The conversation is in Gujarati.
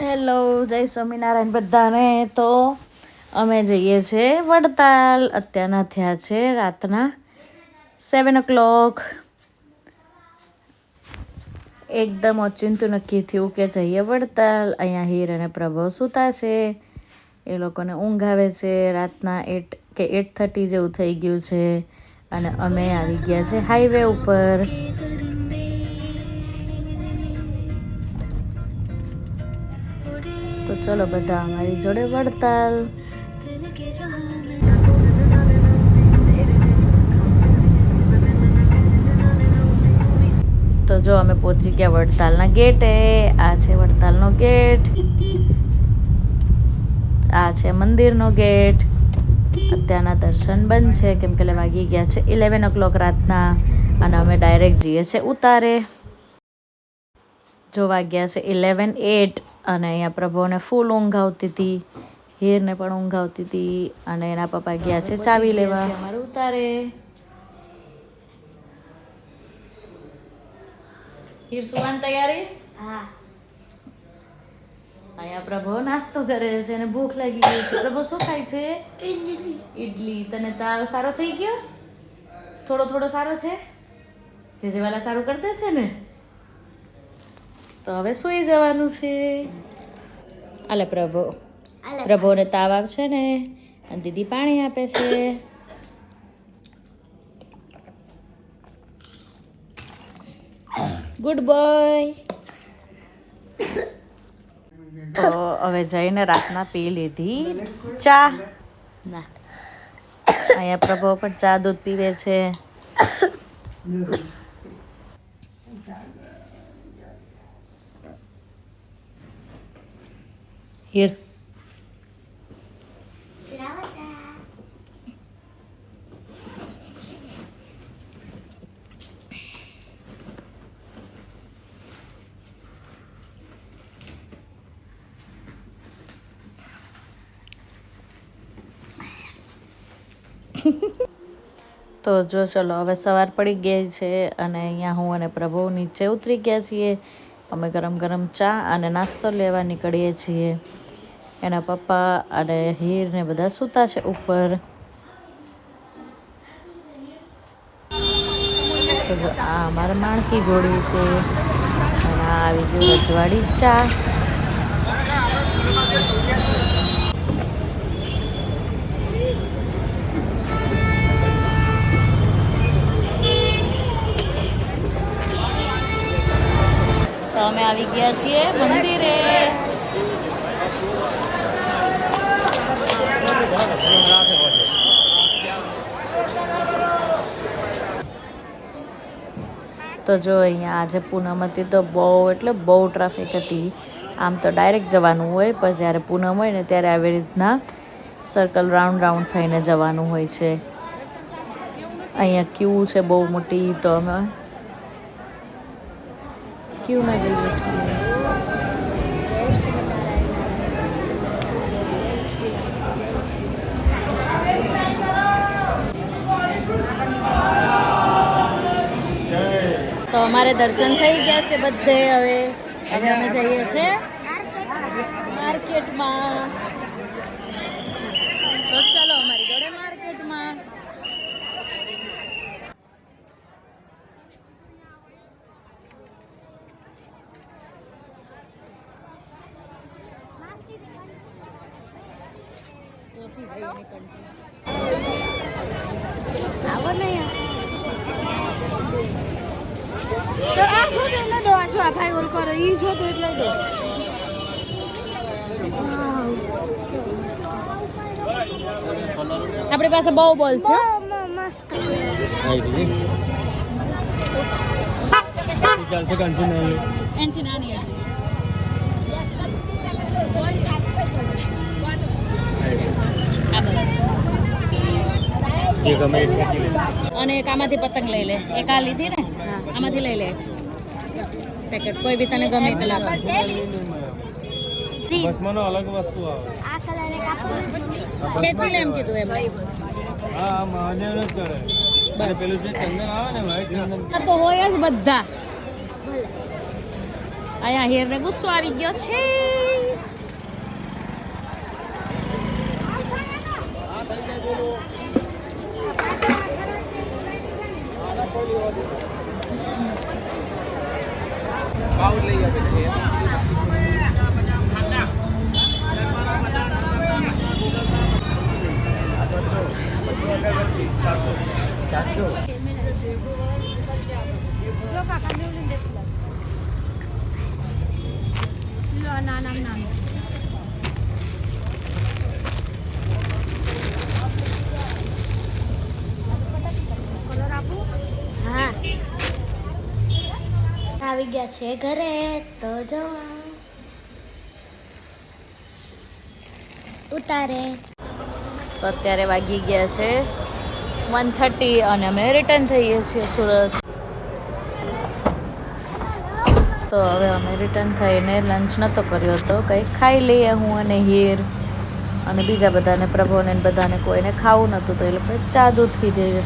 હેલો, જય સ્વામિનારાયણ બધાને. તો અમે જઈએ છીએ વડતાલ. અત્યારના થયા છે રાતના 7 o'clock. એકદમ ઓચિંતું નક્કી થયું કે જઈએ વડતાલ. અહીંયા હીર અને પ્રભો સૂતા છે, એ લોકોને ઊંઘ આવે છે. રાતના 8 કે 8:30 જેવું થઈ ગયું છે અને અમે આવી ગયા છે હાઈવે ઉપર. તો ચલો બધા અમારી જોડે વડતાલ. તો જો અમે પહોંચી ગયા વડતાલના ગેટે. આ છે વડતાલનો ગેટ, આ છે મંદિરનો ગેટ. અત્યારના દર્શન બંધ છે કેમ કે વાગી ગયા છે 11 o'clock રાતના અને અમે ડાયરેક્ટ જઈએ છીએ ઉતારે. જો વાગ્યા છે 11:08 અને અહીંયા પ્રભુને ફૂલ ઊંઘ આવતી હતી, હીરને પણ ઊંઘ આવતી હતી અને એના પપ્પા ગયા છે ચાવી લેવા. અમારે ઉતારે હીર સુવાની તૈયારી. હા, અહીંયા પ્રભુ નાસ્તો કરે છે અને ભૂખ લાગી ગઈ છે. પ્રભુ શું ખાય છે? ઈડલી. તને તાવ સારો થઈ ગયો? થોડો થોડો સારો છે? જે વાલા સારું કરી દેશે ને. તો હવે સુઈ જવાનું છે. આલે પ્રભુને તાવ આવશે ને અને દીદી પાણી આપે છે. Good boy. તો હવે જઈને રાતના પી લીધી ચા. ના, અહીંયા પ્રભુ પણ ચા દૂધ પીવે છે. હીર તો જો ચલો હવે સવાર પડી ગઈ છે અને અહીંયા હું અને પ્રભુ નીચે ઉતરી ગયા છીએ. અમે ગરમ ગરમ ચા અને નાસ્તો લેવા નીકળીએ છીએ. એના પપ્પા અને હીર ને બધા સૂતા છે ઉપર. તો જો આ અમારા માણકી ઘોડી છે અને આ આવી ગયું રજવાડી ચા. તો અમે આવી ગયા છીએ મંદિરે. તો જો અહીંયા આજે પૂનમ હતી તો બહુ એટલે બહુ ટ્રાફિક હતી. આમ તો ડાયરેક્ટ જવાનું હોય પણ જ્યારે પૂનમ હોય ને ત્યારે આવી રીતના સર્કલ રાઉન્ડ થઈને જવાનું હોય છે. અહીંયા ક્યુ છે બહુ મોટી, તો અમે ક્યુમાં જઈએ છીએ. તો અમારે દર્શન થઈ ગયા છે બધે. હવે અમે જઈએ છીએ માર્કેટમાં. તો ચાલો અમારી જોડે માર્કેટમાં. આવો નહીં તો આ છો તો એટલે દો. આ છો આ ભાઈ ઓલ કરે ઈ છો તો એટલે દો. આપણી પાસે બહુ બોલ છે. મસ્ત એનથી નાની અને એક આમાંથી પતંગ લઈ લે. એક આ લીધી ને, આમાંથી લઈ લે પેકેટ. કોઈ બી તને ગમે તે લાવ. બસમાંનો અલગ વસ્તુ આવે. આ કલર એક આપો. ખેંચી લે એમ કીધું એમ. હા, માને ન કરે. બસ પેલું જે ચંદન આવે ને વ્હાઈટ ચંદન આ તો હોય જ બધા. અહીંયા હેરને ગુસ્સો આવી ગયો છે. હા આવી ગયા છે ઘરે તો જો ઉતારે. તો અત્યારે વાગી ગયા છે 1:30 અને અમે રિટર્ન થઈએ છીએ સુરત. તો હવે અમે રિટર્ન થઈને લંચ નહોતો કર્યો તો કંઈક ખાઈ લઈએ હું અને હીર અને બીજા બધાને પ્રભુને બધાને કોઈને ખાવું નહોતું તો એ લોકોએ ચા દૂધ પીધી.